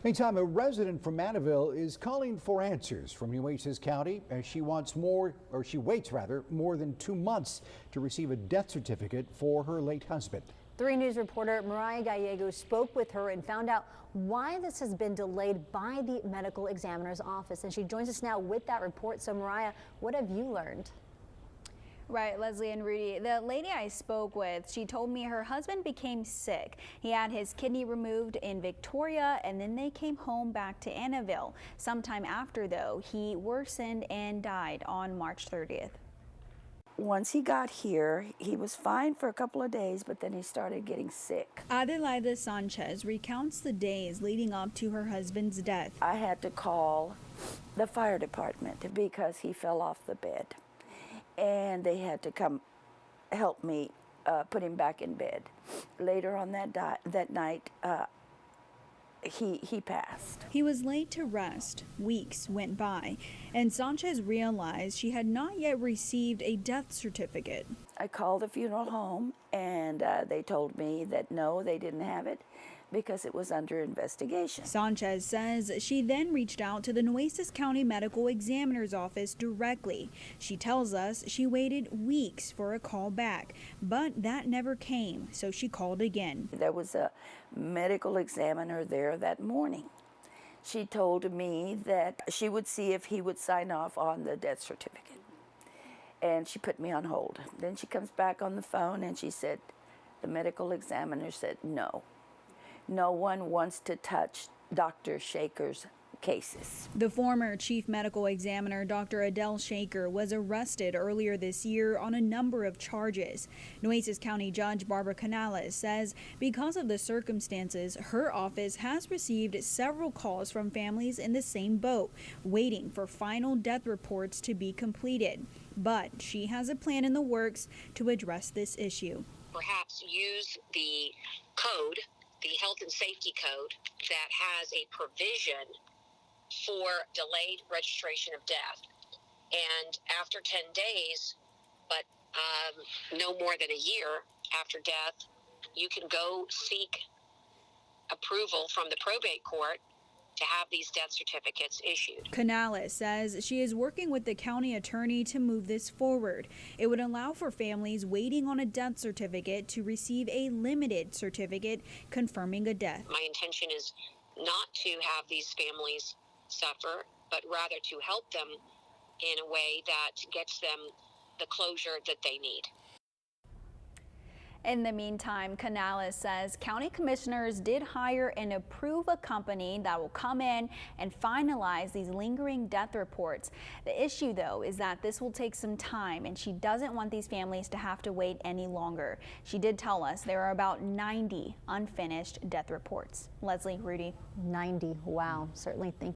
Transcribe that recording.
Meantime, a resident from Mannaville is calling for answers from Nueces County as she waits more than 2 months to receive a death certificate for her late husband. 3 News reporter Mariah Gallego spoke with her and found out why this has been delayed by the medical examiner's office. And she joins us now with that report. So Mariah, what have you learned? Right, Leslie and Rudy, the lady I spoke with, she told me her husband became sick. He had his kidney removed in Victoria, and then they came home back to Annaville. Sometime after, though, he worsened and died on March 30th. Once he got here, he was fine for a couple of days, but then he started getting sick. Adelida Sanchez recounts the days leading up to her husband's death. I had to call the fire department because he fell off the bed. And they had to come help me put him back in bed. Later on that night, he passed. He was laid to rest. Weeks went by, and Sanchez realized she had not yet received a death certificate. I called the funeral home, and they told me that no, they didn't have it because it was under investigation. Sanchez says she then reached out to the Nueces County Medical Examiner's office directly. She tells us she waited weeks for a call back, but that never came, so she called again. There was a medical examiner there that morning. She told me that she would see if he would sign off on the death certificate. And she put me on hold. Then she comes back on the phone and she said, the medical examiner said no. No one wants to touch Dr. Shaker's cases. The former chief medical examiner, Dr. Adelida Sanchez, was arrested earlier this year on a number of charges. Nueces County Judge Barbara Canales says because of the circumstances, her office has received several calls from families in the same boat, waiting for final death reports to be completed. But she has a plan in the works to address this issue. Perhaps use the code, the health and safety code, that has a provision for delayed registration of death. And after 10 days, but no more than a year after death, you can go seek approval from the probate court to have these death certificates issued. Canales says she is working with the county attorney to move this forward. It would allow for families waiting on a death certificate to receive a limited certificate confirming a death. My intention is not to have these families suffer, but rather to help them in a way that gets them the closure that they need. In the meantime, Canales says county commissioners did hire and approve a company that will come in and finalize these lingering death reports. The issue, though, is that this will take some time, and she doesn't want these families to have to wait any longer. She did tell us there are about 90 unfinished death reports. Leslie, Rudy. 90. Wow. Certainly think